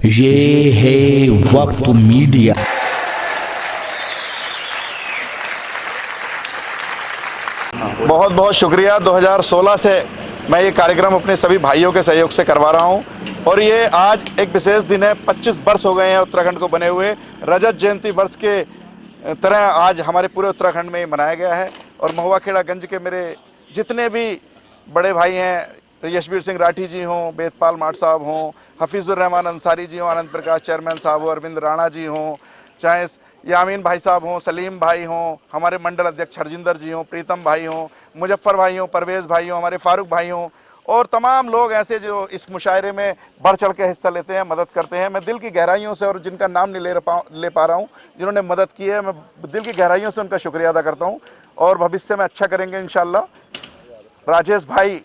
ये है वक्त मीडिया। बहुत बहुत शुक्रिया। 2016 से मैं ये कार्यक्रम अपने सभी भाइयों के सहयोग से करवा रहा हूँ और ये आज एक विशेष दिन है। 25 वर्ष हो गए हैं उत्तराखंड को बने हुए। रजत जयंती वर्ष के तरह आज हमारे पूरे उत्तराखंड में मनाया गया है और महुआ खेड़ा गंज के मेरे जितने भी बड़े भाई हैं, यशवीर सिंह राठी जी हों, बेदपाल माट साहब हों, हफीज़ुर रहमान अंसारी जी हों, आनंद प्रकाश चेयरमैन साहब हों, अरविंद राणा जी हों, चाहे यामीन भाई साहब हों, सलीम भाई हों, हमारे मंडल अध्यक्ष हरजिंदर जी हों, प्रीतम भाई हों, मुजफ्फर भाई हों, परवेज़ भाई हों, हमारे फारूक भाई हों और तमाम लोग ऐसे जो इस मुशायरे में बढ़ चढ़ के हिस्सा लेते हैं, मदद करते हैं। मैं दिल की गहराइयों से, और जिनका नाम नहीं ले पा रहा हूँ, जिन्होंने मदद की है, मैं दिल की गहराइयों से उनका शुक्रिया अदा करता हूँ और भविष्य में अच्छा करेंगे इंशाल्लाह। राजेश भाई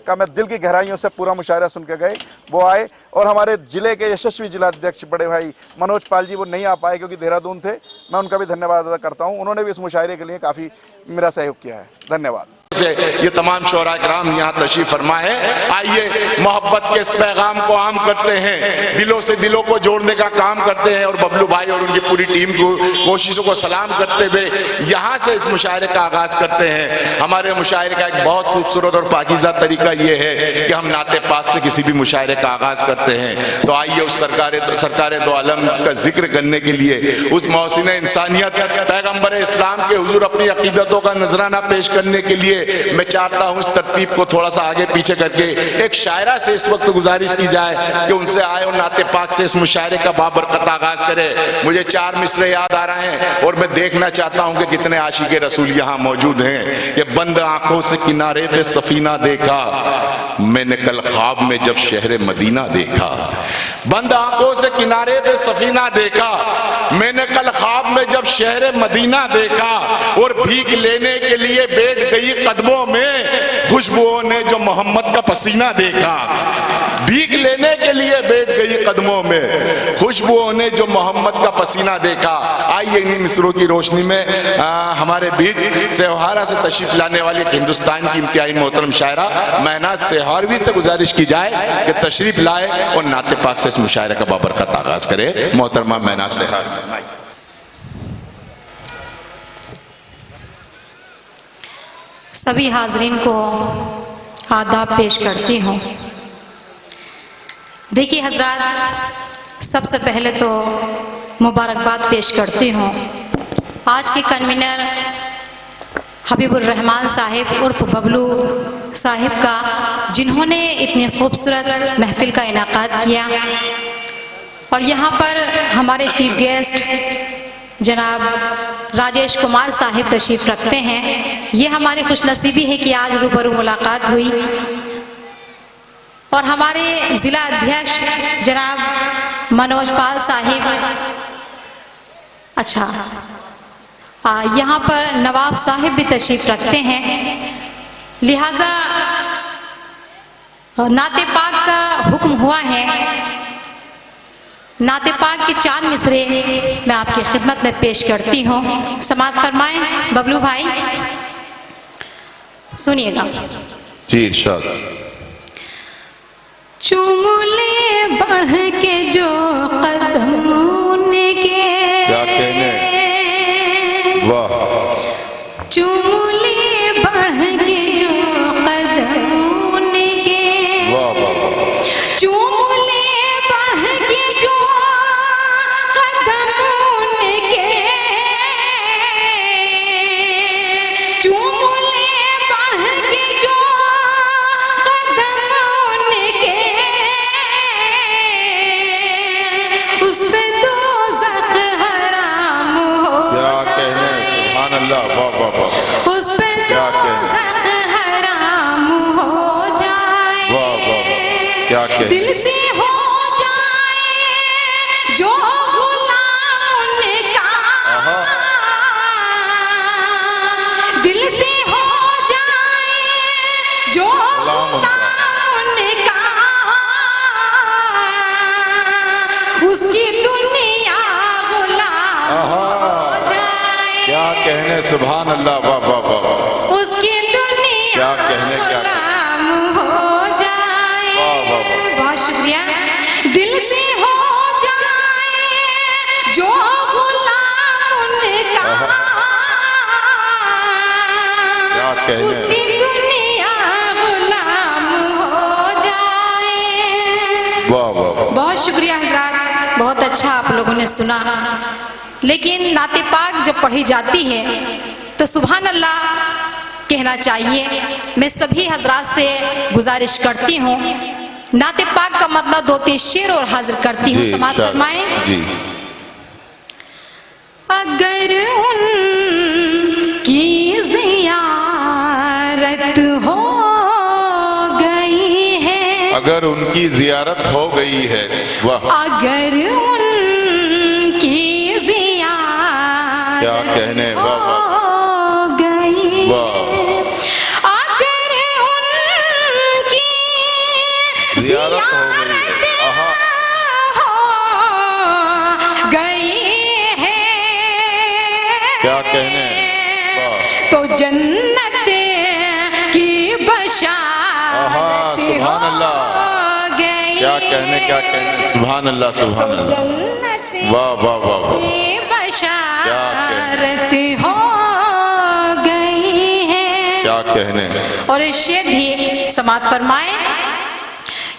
का मैं दिल की गहराइयों से पूरा मुशायरा सुन के गए, वो आए और हमारे ज़िले के यशस्वी जिलाध्यक्ष बड़े भाई मनोज पाल जी, वो नहीं आ पाए क्योंकि देहरादून थे। मैं उनका भी धन्यवाद अदा करता हूँ, उन्होंने भी इस मुशायरे के लिए काफ़ी मेरा सहयोग किया है। धन्यवाद। ये तमाम शोहरा-ए-किराम यहाँ तशरीफ फरमाए। आइए मोहब्बत के इस पैगाम को आम करते हैं, दिलों से दिलों को जोड़ने का काम करते हैं और बबलू भाई और उनकी पूरी टीम को कोशिशों को सलाम करते हुए यहाँ से इस मुशायरे का आगाज करते हैं। हमारे मुशायरे का एक बहुत खूबसूरत और पाकीज़ा तरीका ये है कि हम नाते पाक से किसी भी मुशायरे का आगाज करते हैं। तो आइए उस सरकार दो आलम का जिक्र करने के लिए, उस मोहसिन इंसानियत पैगम्बर इस्लाम के हुजूर अपनी अकीदतों का नजराना पेश करने के लिए मैं चाहता हूं इस तरतीब को थोड़ा सा आगे पीछे करके एक शायरा से इस वक्त गुजारिश की जाए कि उनसे आए और नाते पाक से इस मुशायरे का बाबरकत आगाज करे। मुझे 4 मिसरे याद आ रहे हैं और मैं देखना चाहता हूं कि कितने आशिक़े रसूल यहाँ मौजूद हैं। ये बंद आंखों से किनारे पे सफीना देखा, मैंने कल ख्वाब में जब शहर मदीना देखा। बंद आंखों से किनारे पे सफीना देखा, मैंने कल ख्वाब में जब शहर मदीना देखा और भीख लेने के लिए बैठ गई कदमों में खुशबुओं ने जो मोहम्मद का पसीना देखा। भीख लेने के लिए बैठ गई कदमों में खुशबुओं ने जो मोहम्मद का पसीना देखा। आइए इन्हीं मिसरों की रोशनी में हमारे बीच सेहारा से तशरीफ लाने वाली हिंदुस्तान की इंतहाई मोहतरम शायरा महनाज सेहारवी से गुजारिश की जाए कि तशरीफ लाए और नाते पाक से इस मुशायरे का बाबरकत आगाज करे। मोहतरमा महनाज सेहारवी। सभी हाजरीन को आदाब पेश करती हूँ। देखिए हजरात, सबसे पहले तो मुबारकबाद पेश करती हूँ आज के कन्वीनर हबीबुर रहमान साहिब उर्फ बबलू साहिब का, जिन्होंने इतनी खूबसूरत महफिल का इनाकाद किया और यहाँ पर हमारे चीफ गेस्ट जनाब राजेश कुमार साहिब तशरीफ रखते हैं। ये हमारी खुशनसीबी है कि आज रूबरू मुलाकात हुई और हमारे जिला अध्यक्ष जनाब मनोज पाल साहिब, अच्छा यहाँ पर नवाब साहिब भी तशरीफ रखते हैं। लिहाजा नाते पाक का हुक्म हुआ है, नाते पाक के 4 मिसरे मैं आपकी खिदमत में पेश करती हूँ। समाअत फरमाएं बबलू भाई, सुनिएगा जी। इरशाद। चुमले बढ़ के जो कदम उनके, क्या कहने, वाह। चुमले बढ़ के जो कदम उनके, वाह वाह। चुमले बढ़ के जो कदम उनके, चुमले बढ़ के जो कदम उनके, उस पे दोज़ख हराम हो क्या कहने, सुभान अल्लाह, वाह वाह वाह। उस पे दोज़ख हराम हो जाए, वाह वाह वाह। क्या कहने, दिल से हो जाए जो गुलाम उनका, दिल से हो जाए जो गुलाम उनका, उसकी दुनिया गुलाम हो जाए। क्या कहने, सुभान अल्लाह, वाह वाह वाह। उसकी दुनिया क्या कहने, क्या गुलाम हो जाए। वाह वाह वाह। बहुत शुक्रिया। दिल से हो कहने, उसकी दुनिया गुलाम हो जाए। वाह वाह वाह, बहुत शुक्रिया हजरात, बहुत अच्छा आप लोगों ने सुना। लेकिन नाते पाक जब पढ़ी जाती है तो सुभान अल्लाह कहना चाहिए। मैं सभी हजरात से गुजारिश करती हूँ, नाते पाक का मतलब 2-3 शेर और हाजिर करती हूँ, जी, समाअत फरमाएं। जी। अगर उनकी ज़ियारत हो गई है, अगर उनकी जियारत हो गई है, वाह, अगर उनकी ज़ियारत क्या कहने, वाह वाह हो गई, वाह, अगर उनकी जियारत हो गई है, आहा, हो गई है, क्या कहने, वाह, तो जन्नत की बशारत आहा, सुभान अल्लाह, हो गई, क्या कहने, क्या कहने, सुभान अल्लाह, सुभान तो अल्लाह, जन्नत वाह वाह वाह वाह, की बशारत हो गई है। क्या कहने, और इस शेर भी समाअत फरमाए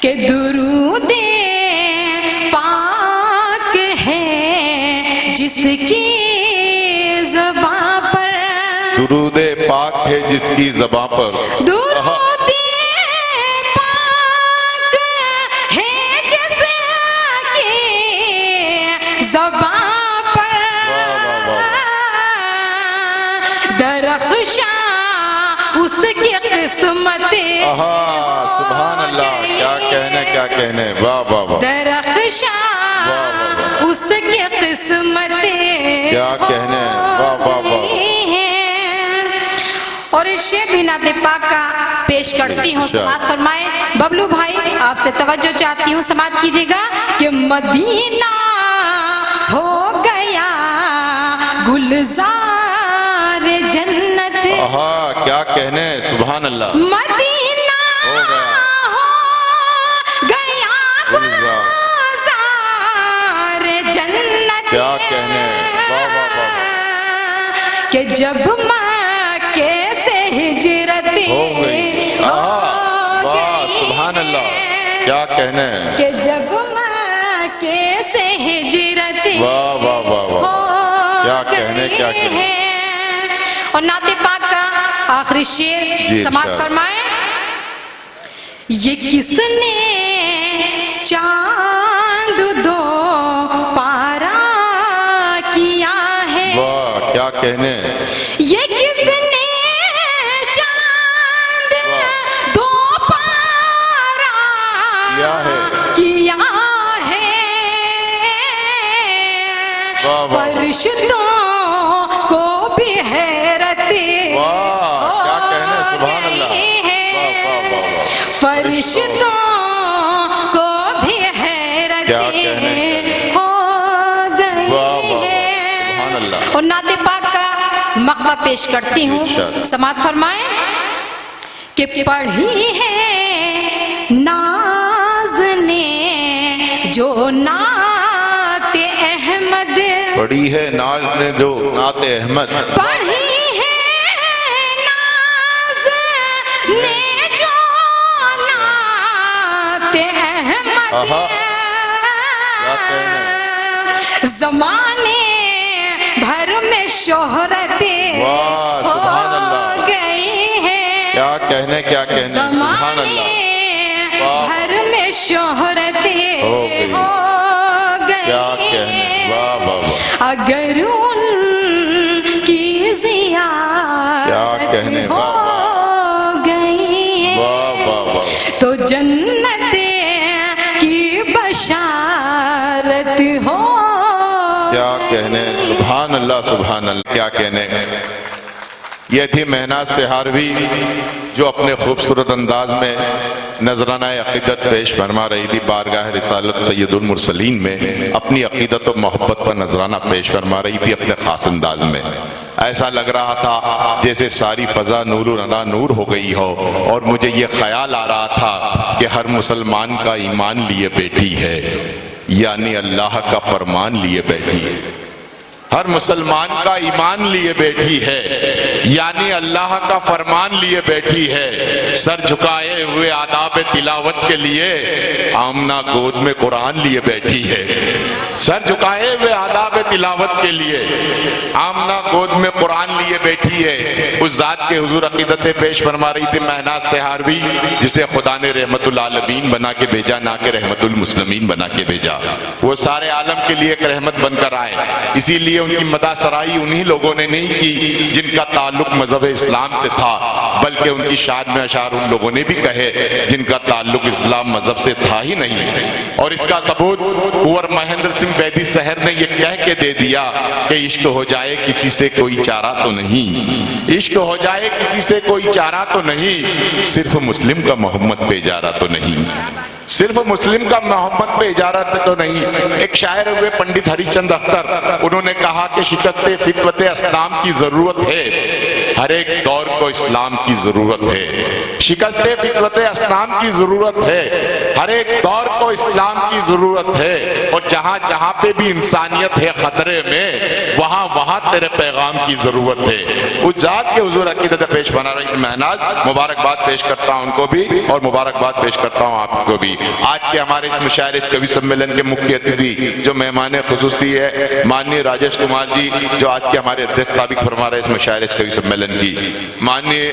कि दुरूदे पाक है जिसकी ज़बां पर, दुरूदे पाक है जिसकी ज़बां पर, दुरूदे पाक है जिसकी ज़बां पर, वाह वाह दरख्शां उसकी किस्मत, आहा, सुभान अल्लाह, क्या कहने, क्या कहने, वाह वाह वाह, दरख्शां वाह, वाह, उसकी किस्मत, क्या कहने, वाह वाह वाह, और इस शेर भी नाते पाक का पेश करती हूँ, अच्छा। समाअत फरमाए। बबलू भाई आपसे तवज्जो चाहती हूँ, समाअत कीजिएगा कि मदीना हो गया गुलजार जन्नत, आहा, क्या कहने, सुभान अल्लाह, मदीना हो गया, हो गया गुलजार, गुलजार जन्नत, क्या कहने, वाह वाह वाह, कि जब मक्के से हिजरत हो गई, आहा, वाह, सुभान अल्लाह, क्या कहने, कि जब मक्के से हिजरत वाह वाह वाह वाह, क्या कहने, क्या कहने, है। और नाते पाक का आखिरी जी, शेर समाअत अच्छा। फरमाए, ये किसने चांद दो पारा किया है, वाह, क्या कहने, ये किसने चांद दो पारा किया है, किया है, वाह, वाह। फरिश्तों को भी हैरत, वाह, क्या कहने, सुभान अल्लाह, वाह वाह वाह वाह, फरिश्तों को भी हैरत क्या कहने, हो गई वाह वाह वाह, है। सुभान अल्लाह, और नाते पाक का मकबा पेश करती हूँ, इरशाद। समाअत फरमाए कि पढ़ी है नाज ने जो नाते अहमद, पढ़ी है नाज ने जो नाते अहमद, पढ़ी है नाज ने जो नाते अहमद, आहा, क्या कहने, जमाने भर में शोहरत वाह, सुभान अल्लाह, हो गई है, क्या कहने, क्या कहने, सुभान जमाने अल्लाह, वाह, भर में शोहरत हो गई, हो गई क्या कहने, वाह वाह वाह, अगर उनकी क्या कहने, ज़ियारत हो वाह, गई है, वाह वाह वाह, तो जन्नत की बशारत हो, क्या कहने, सुभान अल्लाह, सुभान अल्लाह, क्या कहने। ये थी महनाज सेहारवी जो अपने खूबसूरत अंदाज में नजराना अकीदत पेश फरमा रही थी बारगाह रिसालत सैयदुल मुरसलीन में, अपनी अकीदत और मोहब्बत पर नजराना पेश फरमा रही थी अपने खास अंदाज में। ऐसा लग रहा था जैसे सारी फजा नूर अला नूर हो गई हो, और मुझे ये ख्याल आ रहा था कि हर मुसलमान का ईमान लिए बैठी है, यानी अल्लाह का फरमान लिए बैठी है। हर मुसलमान का ईमान लिए बैठी है, यानी अल्लाह का फरमान लिए बैठी है। सर झुकाए हुए आदाब तिलावत के लिए आमना गोद में कुरान लिए बैठी है। सर झुकाए हुए आदाब तिलावत के लिए आमना गोद में कुरान लिए बैठी है। उस जात के हुजूर अकीदतें पेश फरमा रही थी महनाज सेहारवी, जिसे खुदा ने रहमतुल आलमीन बना के भेजा, ना कि रहमतुल मुस्लिमीन बना के भेजा। वो सारे आलम के लिए एक रहमत बनकर आए। इसीलिए उनकी मदासराई उन्हीं लोगों ने नहीं की जिनका ताल्लुक मजहब इस्लाम से था, बल्कि उनकी शान में अशार उन लोगों ने भी कहे जिनका ताल्लुक इस्लाम मजहब से था ही नहीं। और इसका सबूत कुंवर महेंद्र सिंह वैदी सहर ने यह कह के दे दिया कि इश्क हो जाए किसी से कोई चारा तो नहीं, इश्क हो जाए किसी से कोई चारा तो नहीं, सिर्फ मुस्लिम का मोहम्मद पे इजारा तो नहीं, सिर्फ मुस्लिम का मोहम्मद पे इजारत तो नहीं। एक शायर हुए पंडित हरिचंद अख्तर, उन्होंने कहा कि शिकस्त फितरत इस्लाम की जरूरत है, हर एक दौर को इस्लाम की जरूरत है। शिकस्त फितरत इस्लाम की जरूरत है, हर एक दौर को इस्लाम की जरूरत है। और जहां जहां पे भी इंसानियत है खतरे में, वहां वहां तेरे पैगाम की जरूरत है। उस जात के हुजूर अकीदत पेश बना रही महनाज, मुबारकबाद पेश करता हूं उनको भी और मुबारकबाद पेश करता हूं आपको भी। आज के हमारे इस मुशायरे इस कवि सम्मेलन के मुख्य अतिथि जो मेहमान खुसूसी है माननीय राजेश कुमार जी, जो आज के हमारे अध्यक्ष साबिक फरमा रहे इस मुशायरे इस कवि सम्मेलन की। माननीय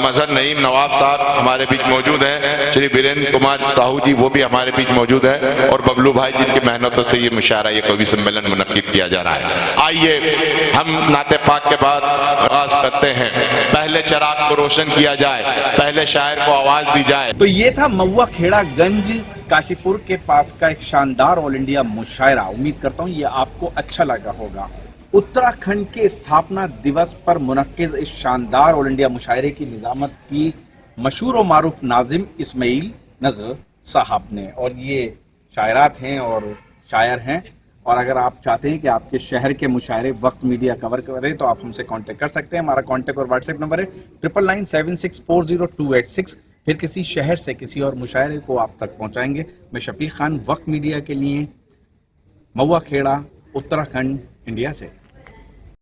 मजहर नईम नवाब साहब हमारे बीच मौजूद हैं, श्री वीरेंद्र कुमार साहू जी वो भी हमारे बीच मौजूद है, और बबलू भाई जिनकी मेहनतों से ये मुशायरा ये कवि सम्मेलन मुनक्किद किया जा रहा है। आइए हम नाते पाक के बाद आगाज करते हैं। पहले चिराग को रोशन किया जाए, पहले शायर को आवाज दी जाए। तो ये था महुआ खेड़ा गंज काशीपुर के पास का एक शानदार ऑल इंडिया मुशायरा। उम्मीद करता हूँ ये आपको अच्छा लगा होगा। उत्तराखंड के स्थापना दिवस पर मुनक्किज इस शानदार ऑल इंडिया मुशायरे की निजामत की मशहूर और मारूफ नाजिम इस्माइल नजर साहब ने, और ये शायरात हैं और शायर हैं। और अगर आप चाहते हैं कि आपके शहर के मुशायरे वक्त मीडिया कवर करे तो आप हमसे कांटेक्ट कर सकते हैं। हमारा कांटेक्ट और व्हाट्सएप नंबर है 9997640286। फिर किसी शहर से किसी और मुशायरे को आप तक पहुंचाएंगे। मैं शफीक खान, वक्त मीडिया के लिए, महुआ खेड़ा, उत्तराखंड, इंडिया से।